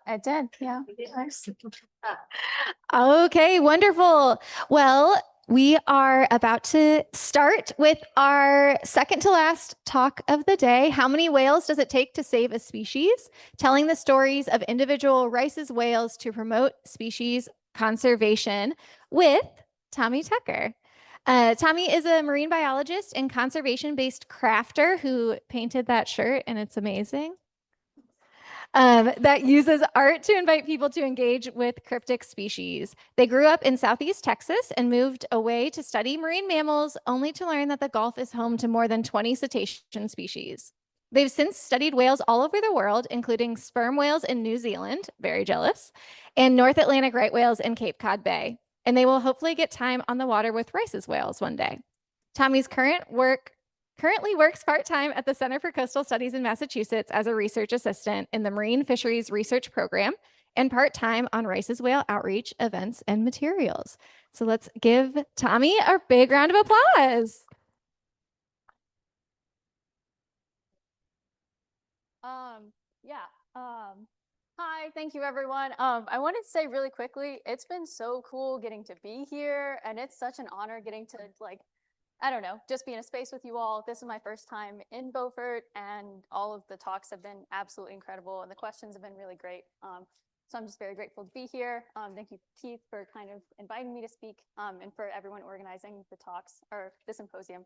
I did, yeah. Nice. Okay, wonderful. Well, we are about to start with our second to last talk of the day. How many whales does it take to save a species? Telling the stories of individual Rice's whales to promote species conservation with Tommy Tucker. Tommy is a marine biologist and conservation-based crafter who painted that shirt, and it's amazing. That uses art to invite people to engage with cryptic species. They grew up in Southeast Texas and moved away to study marine mammals, only to learn that the Gulf is home to more than 20 cetacean species. They've since studied whales all over the world, including sperm whales in New Zealand, very jealous, and North Atlantic right whales in Cape Cod Bay. And they will hopefully get time on the water with Rice's whales one day. Tommy's currently works part-time at the Center for Coastal Studies in Massachusetts as a research assistant in the Marine Fisheries Research Program and part-time on Rice's whale outreach events and materials. So let's give Tommy a big round of applause. Hi, thank you everyone. I wanted to say really quickly, it's been so cool getting to be here, and it's such an honor getting to I don't know, just be in a space with you all. This is my first time in Beaufort, and all of the talks have been absolutely incredible, and the questions have been really great. So I'm just very grateful to be here. Thank you, Keith, for kind of inviting me to speak, and for everyone organizing the talks or the symposium.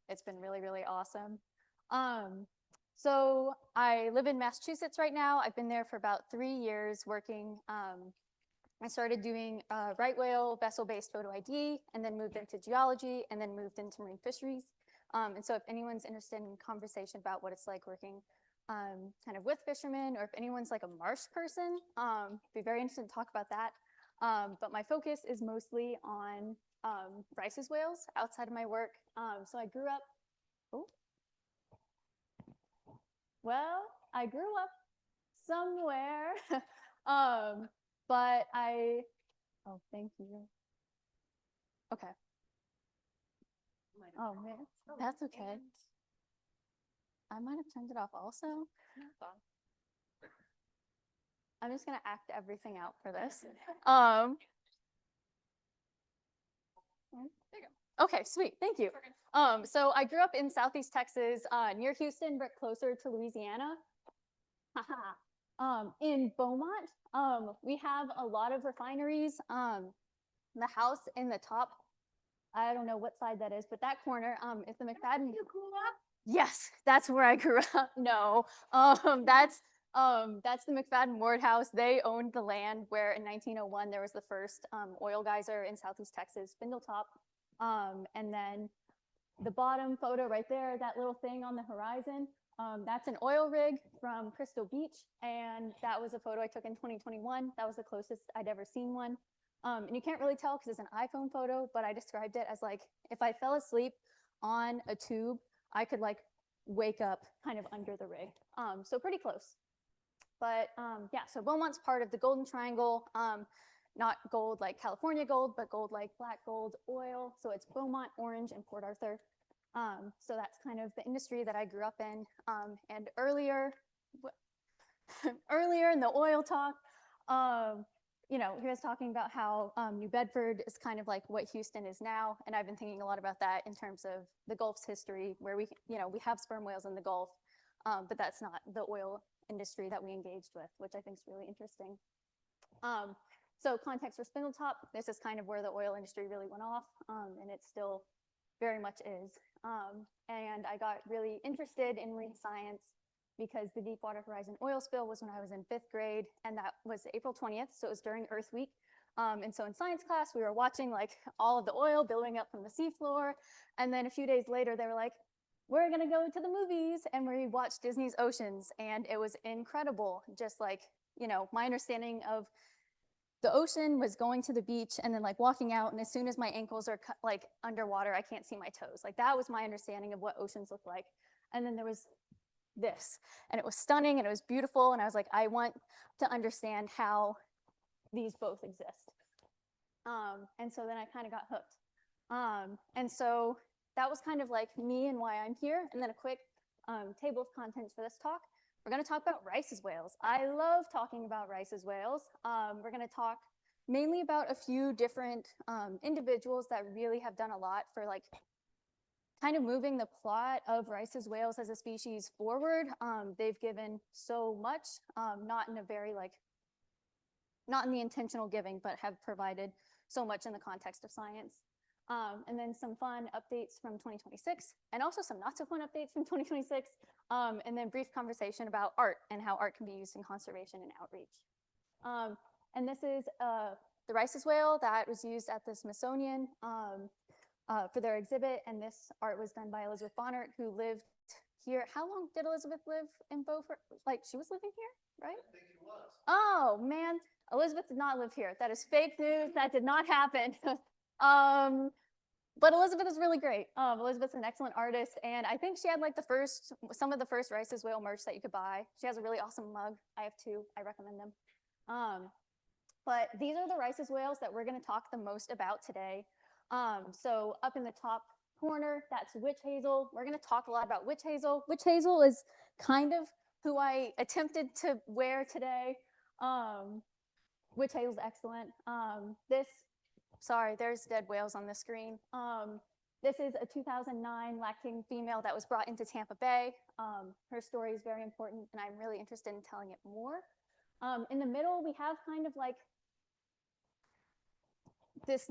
It's been really, really awesome. So I live in Massachusetts right now. I've been there for about 3 years working. I started doing right whale vessel-based photo ID, and then moved into geology, and then moved into marine fisheries. And so if anyone's interested in conversation about what it's like working kind of with fishermen, or if anyone's like a marsh person, be very interested to talk about that. But my focus is mostly on Rice's whales outside of my work. So I grew up, I grew up somewhere. But oh, thank you. Okay. Oh man, that's okay. I might have turned it off also. I'm just gonna act everything out for this. Okay, sweet, thank you. So I grew up in Southeast Texas, near Houston, but closer to Louisiana. In Beaumont, we have a lot of refineries. The house in the top, I don't know what side that is, but that corner is the McFadden. You grew up? Yes, that's where I grew up. No, that's the McFadden Ward House. They owned the land where in 1901 there was the first oil geyser in Southeast Texas, Spindletop. And then the bottom photo right there, that little thing on the horizon, that's an oil rig from Crystal Beach, and that was a photo I took in 2021. That was the closest I'd ever seen one. And you can't really tell because it's an iPhone photo, but I described it as like, if I fell asleep on a tube, I could like wake up kind of under the rig. So pretty close. But yeah, so Beaumont's part of the Golden Triangle, not gold like California gold, but gold like black gold oil. So it's Beaumont, Orange, and Port Arthur. So that's kind of the industry that I grew up in. And earlier in the oil talk, you know, he was talking about how New Bedford is kind of like what Houston is now. And I've been thinking a lot about that in terms of the Gulf's history, where we have sperm whales in the Gulf, but that's not the oil industry that we engaged with, which I think is really interesting. So context for Spindletop, this is kind of where the oil industry really went off, and it still very much is. And I got really interested in marine science because the Deepwater Horizon oil spill was when I was in 5th grade, and that was April 20th, so it was during Earth Week. And so in science class, we were watching like all of the oil building up from the seafloor, and then a few days later, they were like, we're gonna go to the movies, and we watched Disney's Oceans, and it was incredible. Just like, you know, my understanding of the ocean was going to the beach and then like walking out, and as soon as my ankles are like underwater, I can't see my toes. Like that was my understanding of what oceans look like. And then there was this, and it was stunning and it was beautiful, and I was like, I want to understand how these both exist. And so then I kind of got hooked. And so that was kind of like me and why I'm here. And then a quick table of contents for this talk. We're going to talk about Rice's whales. I love talking about Rice's whales. We're going to talk mainly about a few different individuals that really have done a lot for like kind of moving the plot of Rice's whales as a species forward. They've given so much, not in a very like, not in the intentional giving, but have provided so much in the context of science. And then some fun updates from 2026, and also some not so fun updates from 2026, and then brief conversation about art and how art can be used in conservation and outreach. And this is the Rice's whale that was used at the Smithsonian for their exhibit, and this art was done by Elizabeth Bonnert, who lived here. How long did Elizabeth live in Beaufort? Like, she was living here, right? I think she was. Oh, man. Elizabeth did not live here. That is fake news. That did not happen. But Elizabeth is really great. Elizabeth's an excellent artist, and I think she had like some of the first Rice's whale merch that you could buy. She has a really awesome mug. I have two. I recommend them. But these are the Rice's whales that we're going to talk the most about today. So up in the top corner, that's witch hazel. We're going to talk a lot about witch hazel. Witch hazel is kind of who I attempted to wear today. Witch hazel's excellent. Sorry, there's dead whales on the screen. This is a 2009 lactating female that was brought into Tampa Bay. Her story is very important, and I'm really interested in telling it more. In the middle, we have kind of like this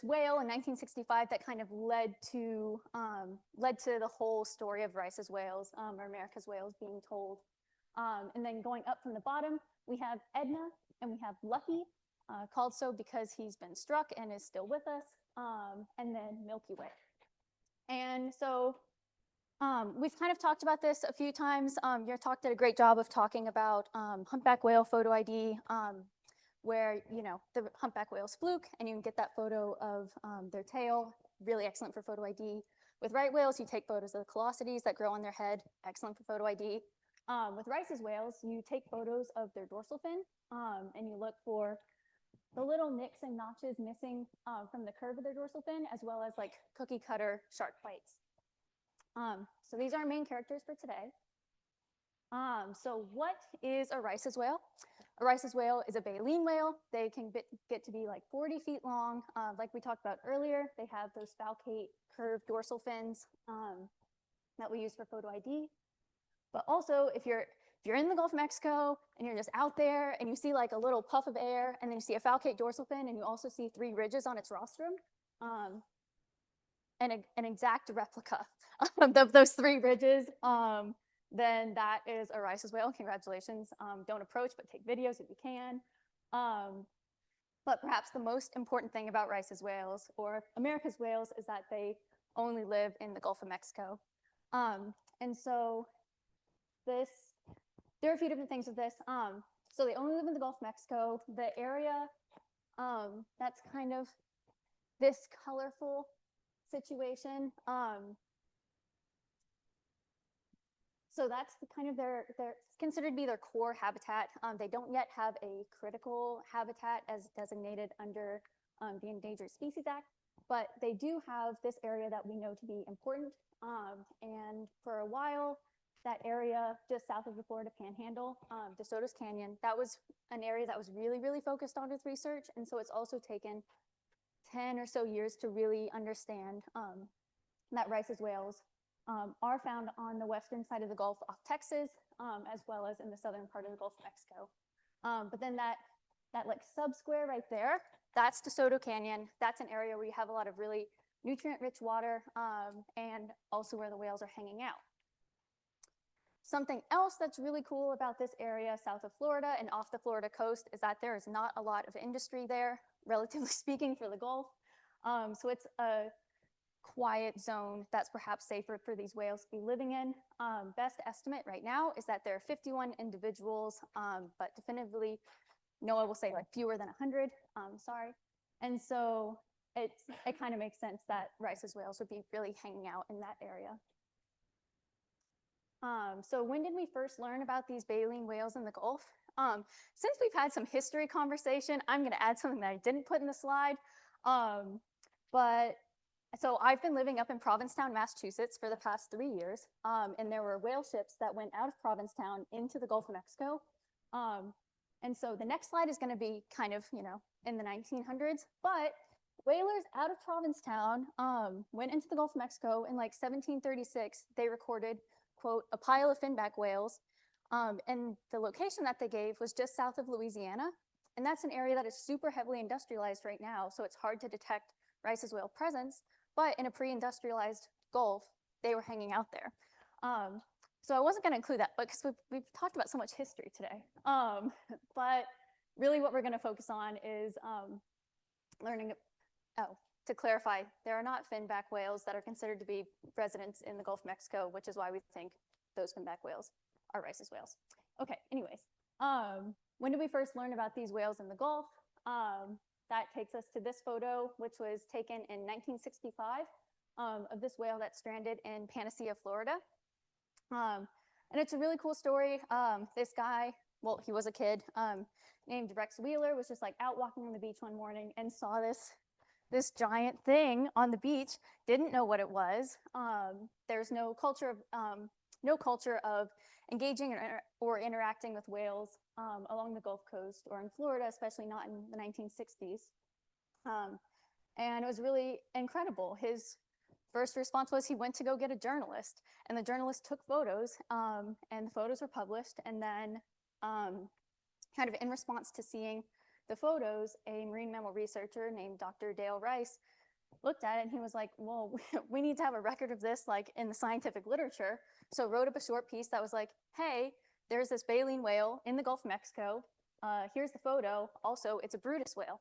whale in 1965 that kind of led to the whole story of Rice's whales, or America's whales being told. And then going up from the bottom, we have Edna and we have Lucky, called so because he's been struck and is still with us, and then Milky Way. And so we've kind of talked about this a few times. Your talk did a great job of talking about humpback whale photo ID, where, you know, the humpback whale's fluke, and you can get that photo of their tail, really excellent for photo ID. With right whales, you take photos of the callosities that grow on their head, excellent for photo ID. With Rice's whales, you take photos of their dorsal fin, and you look for the little nicks and notches missing from the curve of their dorsal fin, as well as like cookie cutter shark bites. So these are our main characters for today. So what is a Rice's whale? A Rice's whale is a baleen whale. They can get to be like 40 feet long. Like we talked about earlier, they have those falcate curved dorsal fins that we use for photo ID. But also, if you're in the Gulf of Mexico and you're just out there and you see like a little puff of air, and then you see a falcate dorsal fin, and you also see 3 ridges on its rostrum, and an exact replica of those 3 ridges, then that is a Rice's whale. Congratulations. Don't approach, but take videos if you can. But perhaps the most important thing about Rice's whales, or America's whales, is that they only live in the Gulf of Mexico. And so there are a few different things with this. So they only live in the Gulf of Mexico. The area that's kind of this colorful situation. So that's kind of their considered to be their core habitat. They don't yet have a critical habitat as designated under the Endangered Species Act, but they do have this area that we know to be important. And for a while, that area just south of the Florida Panhandle, DeSoto's Canyon, that was an area that was really, really focused on with research. And so it's also taken 10 or so years to really understand that Rice's whales are found on the western side of the Gulf off Texas, as well as in the southern part of the Gulf of Mexico. But then that like sub-square right there, that's DeSoto Canyon. That's an area where you have a lot of really nutrient-rich water, and also where the whales are hanging out. Something else that's really cool about this area south of Florida and off the Florida coast is that there is not a lot of industry there, relatively speaking, for the Gulf. So it's a quiet zone that's perhaps safer for these whales to be living in. Best estimate right now is that there are 51 individuals, but definitively, NOAA will say like fewer than 100, sorry. And so it kind of makes sense that Rice's whales would be really hanging out in that area. So when did we first learn about these baleen whales in the Gulf? Since we've had some history conversation, I'm going to add something that I didn't put in the slide. But So I've been living up in Provincetown, Massachusetts for the past 3 years, and there were whale ships that went out of Provincetown into the Gulf of Mexico. And so the next slide is going to be kind of, in the 1900s, but whalers out of Provincetown went into the Gulf of Mexico in like 1736. They recorded, quote, a pile of finback whales. And the location that they gave was just south of Louisiana. And that's an area that is super heavily industrialized right now, so it's hard to detect Rice's whale presence. But in a pre-industrialized Gulf, they were hanging out there. So I wasn't going to include that, but because we've talked about so much history today. But really what we're going to focus on is learning, to clarify, there are not finback whales that are considered to be residents in the Gulf of Mexico, which is why we think those finback whales are Rice's whales. Okay, anyways, when did we first learn about these whales in the Gulf? That takes us to this photo, which was taken in 1965 of this whale that's stranded in Panacea, Florida. And it's a really cool story. This guy, well, he was a kid named Rex Wheeler, was just like out walking on the beach one morning and saw this giant thing on the beach, didn't know what it was. There's no culture of engaging or interacting with whales along the Gulf Coast or in Florida, especially not in the 1960s. And it was really incredible. His first response was he went to go get a journalist, and the journalist took photos, and the photos were published. And then kind of in response to seeing the photos, a marine mammal researcher named Dr. Dale Rice looked at it and he was like, well, we need to have a record of this like in the scientific literature. So wrote up a short piece that was like, hey, there's this baleen whale in the Gulf of Mexico. Here's the photo. Also, it's a Brutus whale,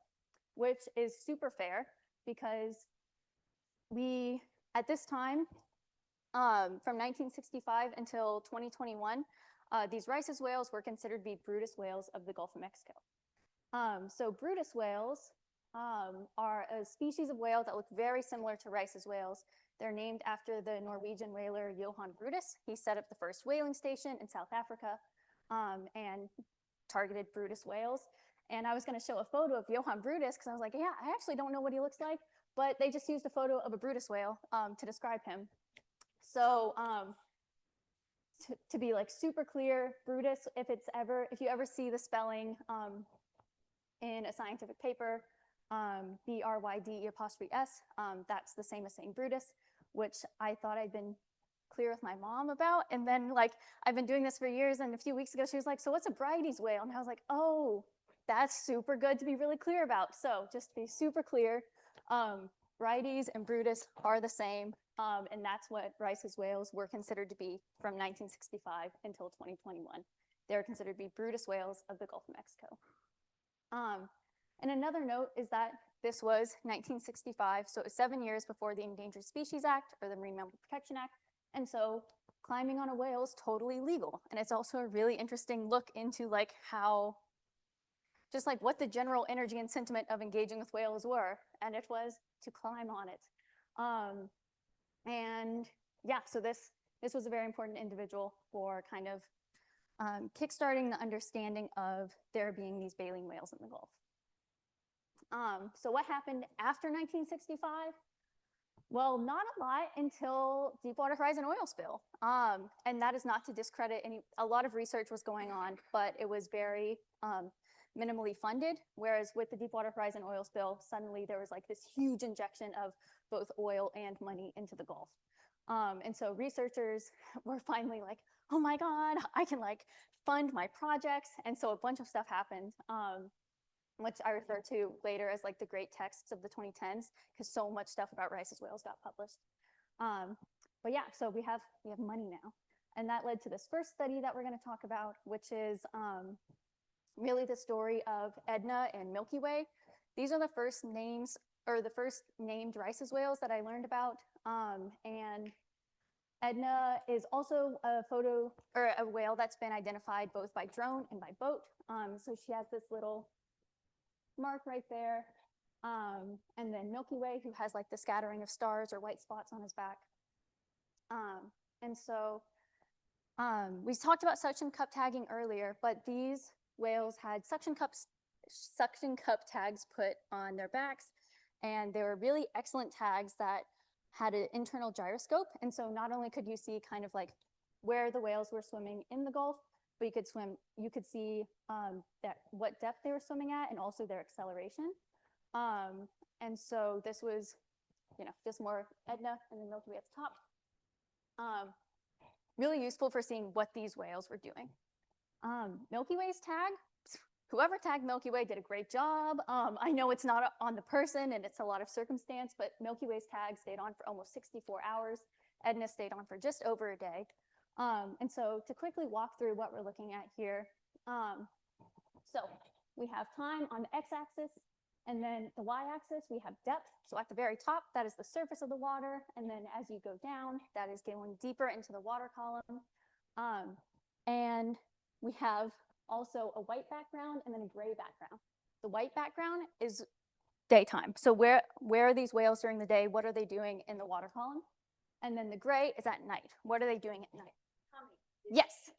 which is super fair because we, at this time, from 1965 until 2021, these Rice's whales were considered to be Brutus whales of the Gulf of Mexico. So Brutus whales are a species of whale that look very similar to Rice's whales. They're named after the Norwegian whaler Johan Brutus. He set up the first whaling station in South Africa and targeted Brutus whales. And I was going to show a photo of Johan Brutus because I was like, yeah, I actually don't know what he looks like, but they just used a photo of a Brutus whale to describe him. So to be like super clear, Brutus, if you ever see the spelling in a scientific paper, BRYDE', that's the same as saying Brutus, which I thought I'd been clear with my mom about. And then like, I've been doing this for years. And a few weeks ago, she was like, so what's a Bridie's whale? And I was like, oh, that's super good to be really clear about. So just to be super clear, Bridie's and Brutus are the same. And that's what Rice's whales were considered to be from 1965 until 2021. They're considered to be Brutus whales of the Gulf of Mexico. And another note is that this was 1965, so it was 7 years before the Endangered Species Act or the Marine Mammal Protection Act. And so climbing on a whale is totally legal. And it's also a really interesting look into like how, just like what the general energy and sentiment of engaging with whales were. And it was to climb on it. And yeah, so this was a very important individual for kind of kickstarting the understanding of there being these baleen whales in the Gulf. So what happened after 1965? Well, not a lot until Deepwater Horizon oil spill. And that is not to discredit a lot of research was going on, but it was very minimally funded. Whereas with the Deepwater Horizon oil spill, suddenly there was like this huge injection of both oil and money into the Gulf. And so researchers were finally like, oh my God, I can like fund my projects. And so a bunch of stuff happened, which I refer to later as like the great texts of the 2010s, because so much stuff about Rice's whales got published. But yeah, so we have money now. And that led to this first study that we're going to talk about, which is really the story of Edna and Milky Way. These are the first names, or the first named Rice's whales that I learned about. And Edna is also a photo, or a whale that's been identified both by drone and by boat. So she has this little mark right there. And then Milky Way, who has like the scattering of stars or white spots on his back. And so we talked about suction cup tagging earlier, but these whales had suction cup tags put on their backs, and they were really excellent tags that had an internal gyroscope. And so not only could you see kind of like where the whales were swimming in the Gulf, but you could see that what depth they were swimming at and also their acceleration. And so this was, just more Edna and then Milky Way at the top. Really useful for seeing what these whales were doing. Milky Way's tag, whoever tagged Milky Way did a great job. I know it's not on the person and it's a lot of circumstance, but Milky Way's tag stayed on for almost 64 hours. Edna stayed on for just over a day. And so to quickly walk through what we're looking at here, so we have time on the x-axis, and then the y-axis, we have depth. So at the very top, that is the surface of the water. And then as you go down, that is going deeper into the water column. And we have also a white background and then a gray background. The white background is daytime. So where are these whales during the day? What are they doing in the water column? And then the gray is at night. What are they doing at night? Yes.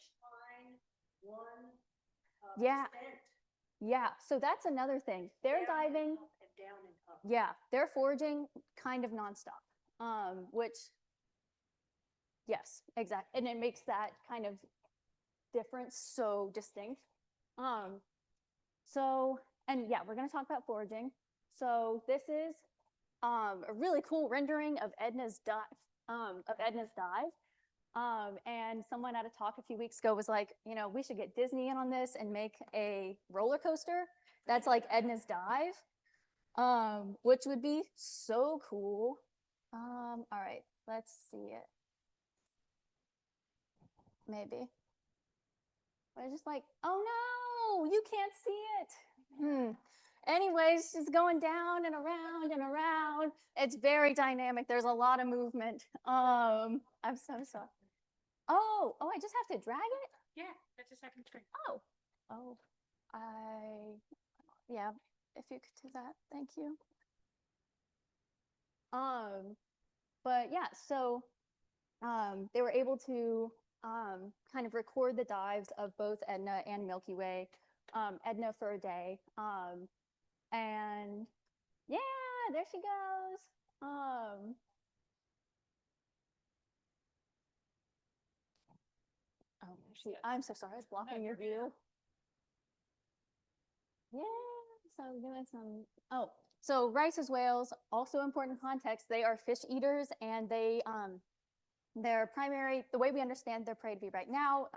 Yeah. Yeah. So that's another thing. They're diving. Yeah. They're foraging kind of nonstop, which, yes, exactly. And it makes that kind of difference so distinct. And yeah, we're going to talk about foraging. So this is a really cool rendering of Edna's dive. And someone at a talk a few weeks ago was like, we should get Disney in on this and make a roller coaster that's like Edna's dive, which would be so cool. All right, let's see it. Maybe. But just like, oh no, you can't see it. Anyways, just going down and around and around. It's very dynamic. There's a lot of movement. I'm so sorry. Oh, I just have to drag it? Yeah, that's a second screen. Yeah, if you could do that, thank you. But yeah, so they were able to kind of record the dives of both Edna and Milky Way. Edna for a day. And yeah, there she goes. I'm so sorry, I was blocking your view. Yeah, so give it some. So Rice's whales, also important context, they are fish eaters, and their primary, the way we understand their prey to be right now,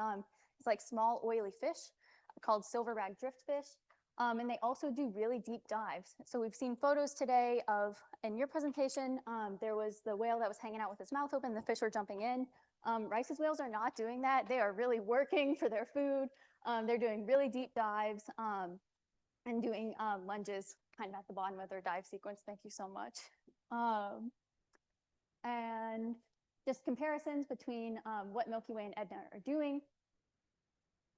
is like small oily fish called silverback driftfish. And they also do really deep dives. So we've seen photos today of, in your presentation, there was the whale that was hanging out with his mouth open, the fish were jumping in. Rice's whales are not doing that. They are really working for their food. They're doing really deep dives and doing lunges kind of at the bottom of their dive sequence. Thank you so much. And just comparisons between what Milky Way and Edna are doing.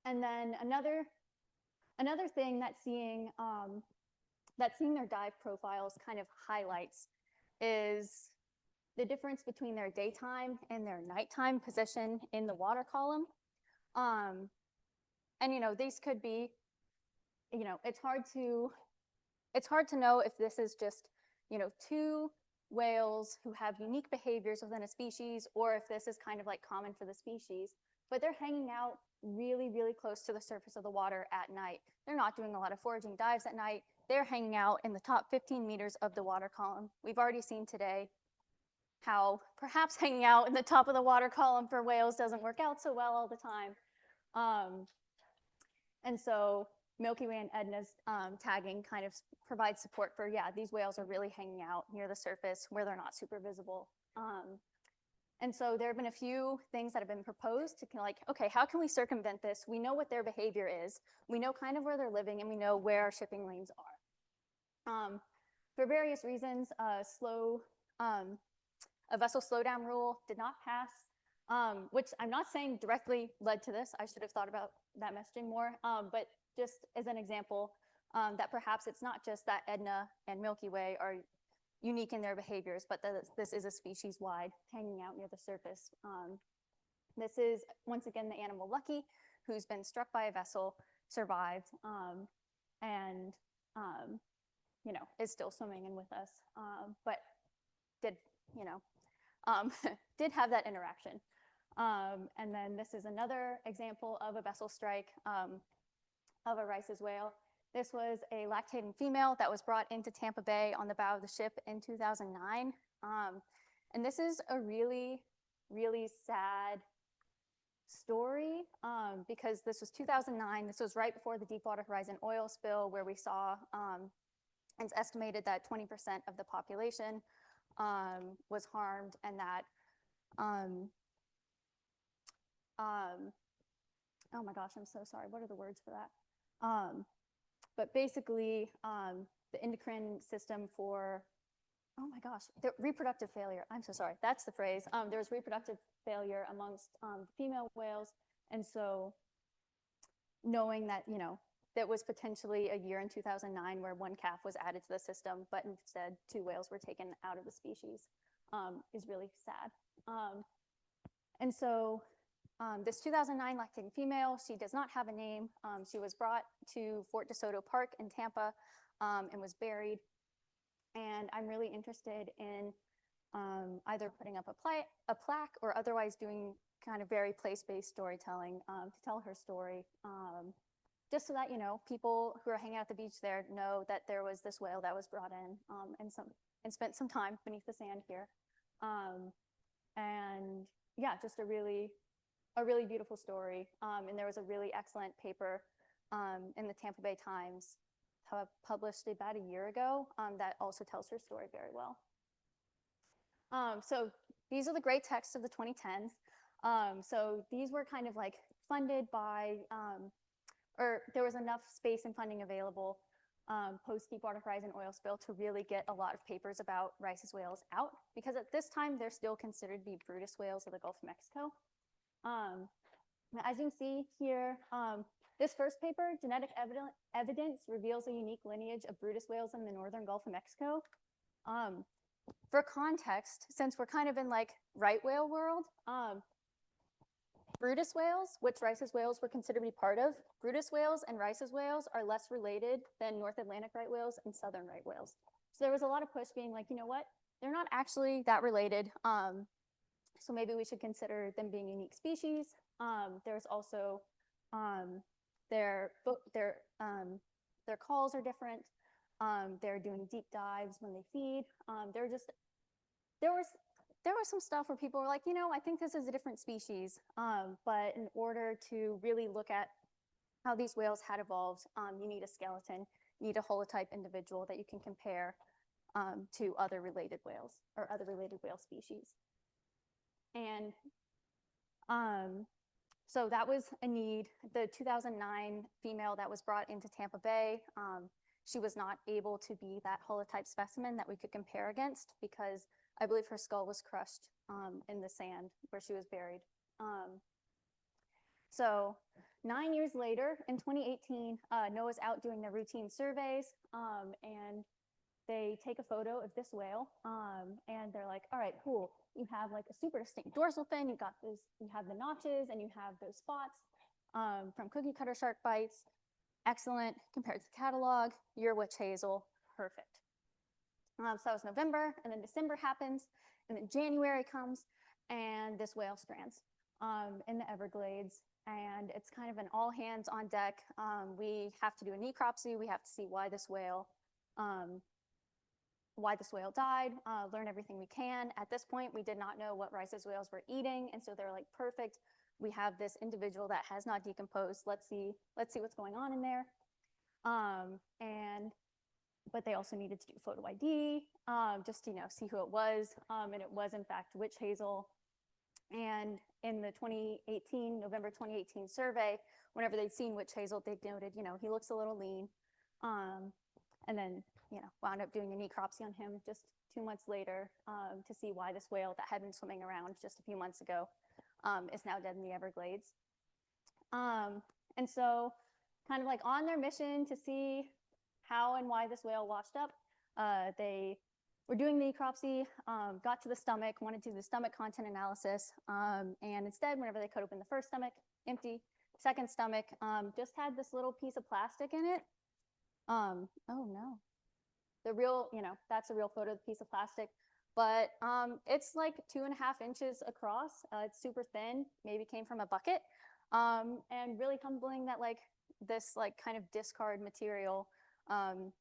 And then another thing that seeing their dive profiles kind of highlights is the difference between their daytime and their nighttime position in the water column. And these could be, it's hard to know if this is just, two whales who have unique behaviors within a species, or if this is kind of like common for the species, but they're hanging out really, really close to the surface of the water at night. They're not doing a lot of foraging dives at night. They're hanging out in the top 15 meters of the water column. We've already seen today how perhaps hanging out in the top of the water column for whales doesn't work out so well all the time. And so Milky Way and Edna's tagging kind of provides support for, yeah, these whales are really hanging out near the surface where they're not super visible. And so there have been a few things that have been proposed to like, okay, how can we circumvent this? We know what their behavior is. We know kind of where they're living, and we know where our shipping lanes are. For various reasons, a vessel slowdown rule did not pass, which I'm not saying directly led to this. I should have thought about that messaging more, but just as an example, that perhaps it's not just that Edna and Milky Way are unique in their behaviors, but that this is a species-wide hanging out near the surface. This is, once again, the animal Lucky, who's been struck by a vessel, survived, and is still swimming in with us, but did, did have that interaction. And then this is another example of a vessel strike of a Rice's whale. This was a lactating female that was brought into Tampa Bay on the bow of the ship in 2009. And this is a really, really sad story because this was 2009. This was right before the Deepwater Horizon oil spill, where we saw it's estimated that 20% of the population was harmed, and that oh my gosh, I'm so sorry. What are the words for that? But basically, the endocrine system for, oh my gosh, the reproductive failure. I'm so sorry. That's the phrase. There was reproductive failure amongst female whales. And so knowing that, you know, that was potentially a year in 2009 where one calf was added to the system, but instead 2 whales were taken out of the species is really sad. And so this 2009 lactating female, she does not have a name. She was brought to Fort DeSoto Park in Tampa and was buried. And I'm really interested in either putting up a plaque or otherwise doing kind of very place-based storytelling to tell her story, just so that, you know, people who are hanging out at the beach there know that there was this whale that was brought in and spent some time beneath the sand here. And yeah, just a really beautiful story. And there was a really excellent paper in the Tampa Bay Times published about a year ago that also tells her story very well. So these are the great texts of the 2010s. So these were kind of like funded by, or there was enough space and funding available post Deepwater Horizon oil spill to really get a lot of papers about Rice's whales out, because at this time they're still considered to be Brutus whales of the Gulf of Mexico. As you can see here, this first paper, Genetic Evidence Reveals a Unique Lineage of Brutus Whales in the Northern Gulf of Mexico. For context, since we're kind of in like right whale world, Brutus whales, which Rice's whales were considered to be part of, Brutus whales and Rice's whales are less related than North Atlantic right whales and Southern right whales. So there was a lot of push being like, you know what, they're not actually that related. So maybe we should consider them being unique species. There's also their calls are different. They're doing deep dives when they feed. There was some stuff where people were like, you know, I think this is a different species. But in order to really look at how these whales had evolved, you need a skeleton, you need a holotype individual that you can compare to other related whales or other related whale species. And so that was a need. The 2009 female that was brought into Tampa Bay, she was not able to be that holotype specimen that we could compare against, because I believe her skull was crushed in the sand where she was buried. So 9 years later, in 2018, NOAA's out doing their routine surveys, and they take a photo of this whale, and they're like, all right, cool. You have like a super distinct dorsal fin. You have the notches, and you have those spots from cookie cutter shark bites. Excellent compared to the catalog. Your witch hazel, perfect. So that was November, and then December happens, and then January comes, and this whale strands in the Everglades, and it's kind of an all hands on deck. We have to do a necropsy. We have to see why this whale died, learn everything we can. At this point, we did not know what Rice's whales were eating, and so they're like, perfect. We have this individual that has not decomposed. Let's see what's going on in there. But they also needed to do photo ID, just to, you know, see who it was. And it was in fact witch hazel. And in the November 2018 survey, whenever they'd seen witch hazel, they noted, you know, he looks a little lean. And then, you know, wound up doing a necropsy on him just 2 months later to see why this whale that had been swimming around just a few months ago is now dead in the Everglades. And so kind of like on their mission to see how and why this whale washed up, they were doing the necropsy, got to the stomach, wanted to do the stomach content analysis, and instead, whenever they cut open the first stomach, empty, second stomach, just had this little piece of plastic in it. Oh no. The real, you know, that's a real photo of the piece of plastic. but it's like 2.5 inches across. It's super thin, maybe came from a bucket, and really humbling that like this like kind of discard material, and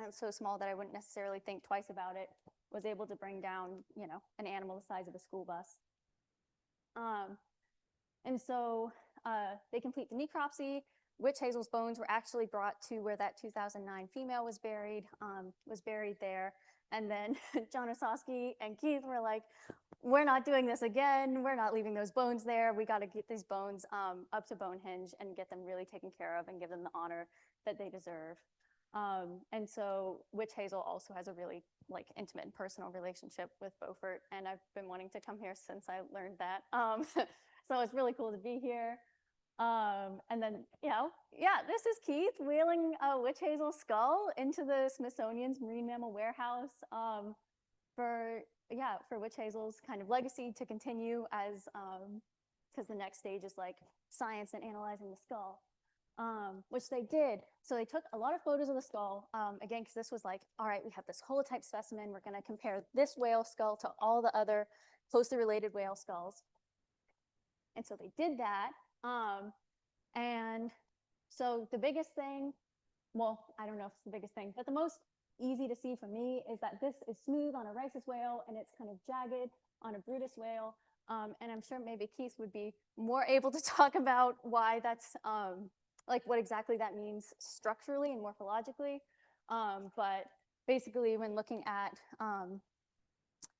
it's so small that I wouldn't necessarily think twice about it, was able to bring down, you know, an animal the size of a school bus. And so they complete the necropsy. Witch Hazel's bones were actually brought to where that 2009 female was buried there. And then John Osowski and Keith were like, we're not doing this again. We're not leaving those bones there. We got to get these bones up to Bonehenge and get them really taken care of and give them the honor that they deserve. And so Witch Hazel also has a really like intimate and personal relationship with Beaufort, and I've been wanting to come here since I learned that. So it's really cool to be here. And then, you know, yeah, this is Keith wheeling a Witch Hazel skull into the Smithsonian's Marine Mammal Warehouse for Witch Hazel's kind of legacy to continue as, because the next stage is like science and analyzing the skull. Which they did. So they took a lot of photos of the skull, again, because this was like, all right, we have this holotype specimen. We're going to compare this whale skull to all the other closely related whale skulls. And so they did that. And so the biggest thing, well, I don't know if it's the biggest thing, but the most easy to see for me is that this is smooth on a Rice's whale and it's kind of jagged on a Brutus whale. And I'm sure maybe Keith would be more able to talk about why that's, like what exactly that means structurally and morphologically. But basically when looking at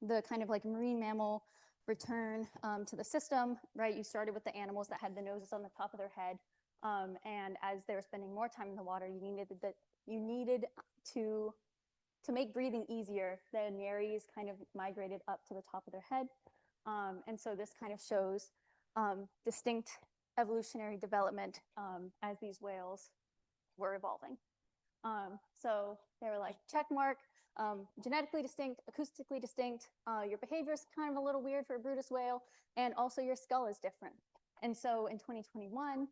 the kind of like marine mammal return to the system, right, you started with the animals that had the noses on the top of their head. And as they were spending more time in the water, you needed to make breathing easier, the nares kind of migrated up to the top of their head. And so this kind of shows distinct evolutionary development as these whales were evolving. So they were like, check mark, genetically distinct, acoustically distinct, your behavior is kind of a little weird for a Brutus whale, and also your skull is different. And so in 2021,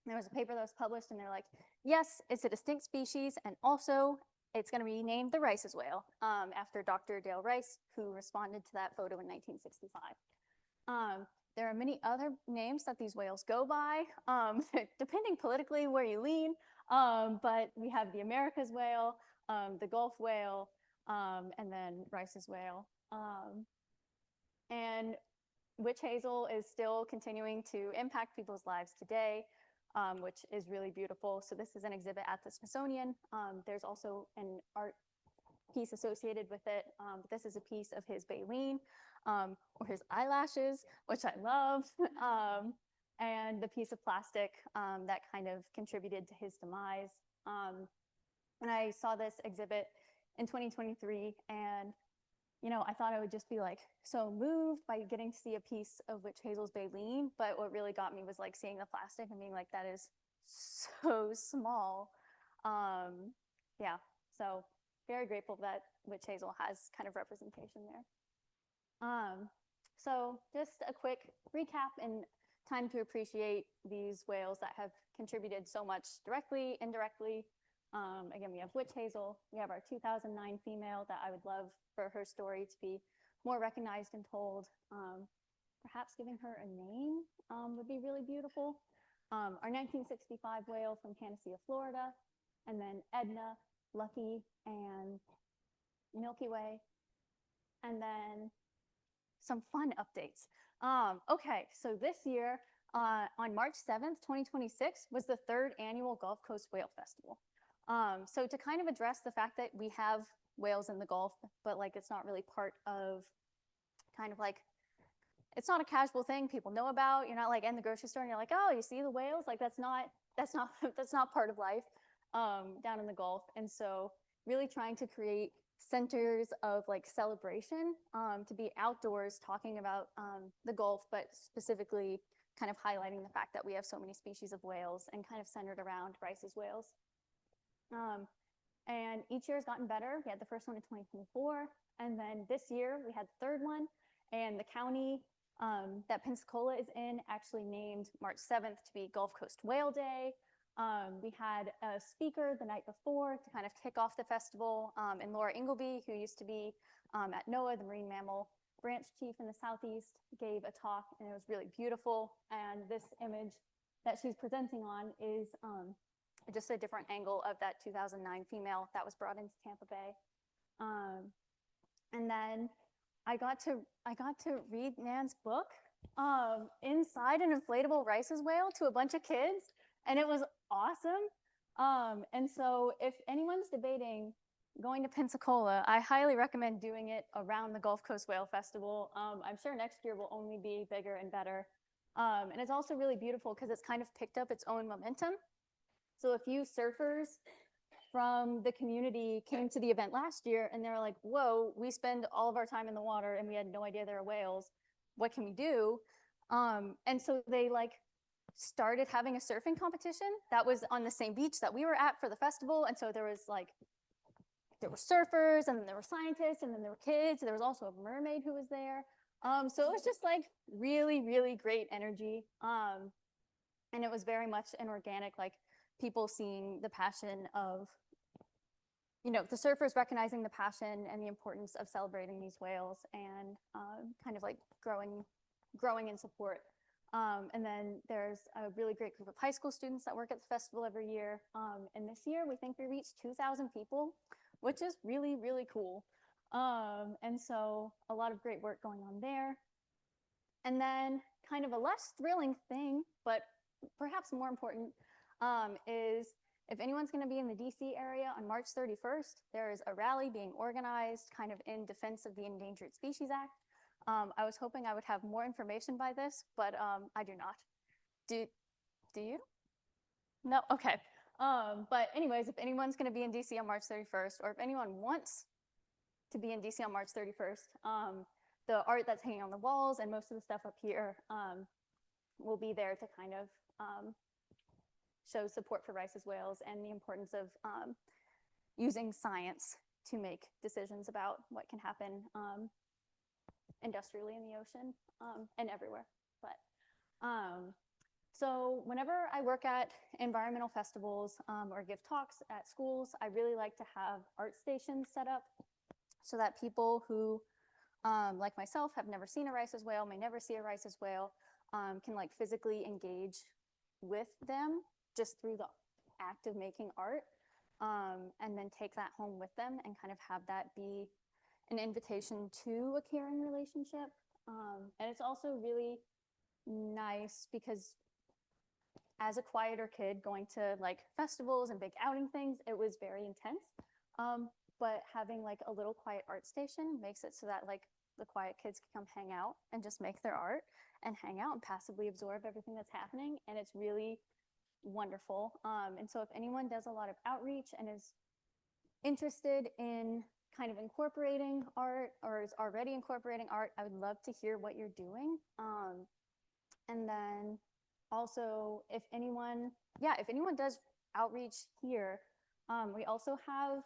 there was a paper that was published and they're like, yes, it's a distinct species, and also it's going to be named the Rice's whale, after Dr. Dale Rice, who responded to that photo in 1965. There are many other names that these whales go by, depending politically where you lean, but we have the America's whale, the Gulf whale, and then Rice's whale. And Witch Hazel is still continuing to impact people's lives today, which is really beautiful. So this is an exhibit at the Smithsonian. There's also an art piece associated with it. This is a piece of his baleen, or his eyelashes, which I love, and the piece of plastic that kind of contributed to his demise. And I saw this exhibit in 2023, and you know, I thought I would just be like so moved by getting to see a piece of Witch Hazel's baleen, but what really got me was like seeing the plastic and being like, that is so small. Yeah, so very grateful that Witch Hazel has kind of representation there. So just a quick recap and time to appreciate these whales that have contributed so much directly, indirectly. Again, we have Witch Hazel. We have our 2009 female that I would love for her story to be more recognized and told. Perhaps giving her a name would be really beautiful. Our 1965 whale from Panacea, Florida, and then Edna, Lucky, and Milky Way, and then some fun updates. Okay, so this year, on March 7th, 2026, was the 3rd annual Gulf Coast Whale Festival. So to kind of address the fact that we have whales in the Gulf, but like it's not really part of kind of like, it's not a casual thing people know about. You're not like in the grocery store and you're like, oh, you see the whales? Like that's not part of life down in the Gulf. And so really trying to create centers of like celebration to be outdoors talking about the Gulf, but specifically kind of highlighting the fact that we have so many species of whales and kind of centered around Rice's whales. And each year has gotten better. We had the first one in 2024, and then this year we had the 3rd one, and the county that Pensacola is in actually named March 7th to be Gulf Coast Whale Day. We had a speaker the night before to kind of kick off the festival, and Laura Ingleby, who used to be at NOAA, the Marine Mammal Branch Chief in the Southeast, gave a talk, and it was really beautiful. And this image that she's presenting on is just a different angle of that 2009 female that was brought into Tampa Bay. And then I got to read Nan's book inside an inflatable Rice's whale to a bunch of kids, and it was awesome. And so if anyone's debating going to Pensacola, I highly recommend doing it around the Gulf Coast Whale Festival. I'm sure next year will only be bigger and better. And it's also really beautiful because it's kind of picked up its own momentum. So a few surfers from the community came to the event last year, and they're like, whoa, we spend all of our time in the water and we had no idea there are whales. What can we do? And so they like started having a surfing competition that was on the same beach that we were at for the festival. And so there were surfers, and then there were scientists, and then there were kids. There was also a mermaid who was there. So it was just like really, really great energy. And it was very much an organic, like people seeing the passion of, the surfers recognizing the passion and the importance of celebrating these whales, and kind of like growing in support. And then there's a really great group of high school students that work at the festival every year. And this year we think we reached 2,000 people, which is really, really cool. And so a lot of great work going on there. And then kind of a less thrilling thing, but perhaps more important, is if anyone's going to be in the DC area on March 31st, there is a rally being organized kind of in defense of the Endangered Species Act. I was hoping I would have more information by this, but I do not. Do you? No? Okay. But anyways, if anyone's going to be in DC on March 31st, or if anyone wants to be in DC on March 31st, the art that's hanging on the walls and most of the stuff up here will be there to kind of show support for Rice's whales and the importance of using science to make decisions about what can happen industrially in the ocean and everywhere. But so whenever I work at environmental festivals or give talks at schools, I really like to have art stations set up so that people who, like myself, have never seen a Rice's whale, may never see a Rice's whale, can like physically engage with them just through the act of making art, and then take that home with them and kind of have that be an invitation to a caring relationship. And it's also really nice because as a quieter kid going to like festivals and big outing things, it was very intense. But having like a little quiet art station makes it so that like the quiet kids can come hang out and just make their art and hang out and passively absorb everything that's happening. And it's really wonderful. And so if anyone does a lot of outreach and is interested in kind of incorporating art or is already incorporating art, I would love to hear what you're doing. And then also if anyone does outreach here, we also have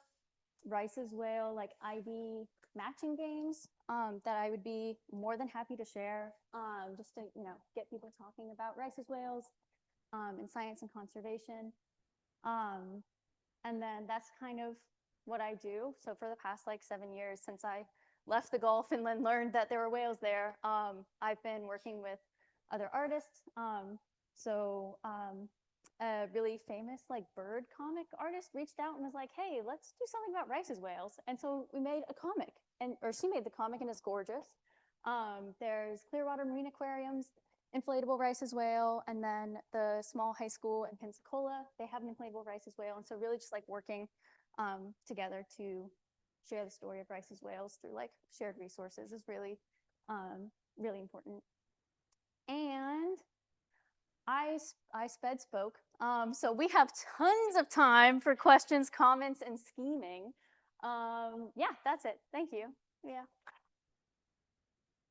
Rice's whale like ID matching games that I would be more than happy to share, just to get people talking about Rice's whales in science and conservation. And then that's kind of what I do. So for the past like 7 years since I left the Gulf and then learned that there were whales there, I've been working with other artists. A really famous like bird comic artist reached out and was like, hey, let's do something about Rice's whales. And so we made a comic, or she made the comic, and it's gorgeous. There's Clearwater Marine Aquarium's inflatable Rice's whale, and then the small high school in Pensacola, they have an inflatable Rice's whale. And so really just like working together to share the story of Rice's whales through like shared resources is really, really important. And I spoke. So we have tons of time for questions, comments, and scheming. Yeah, that's it. Thank you. Yeah.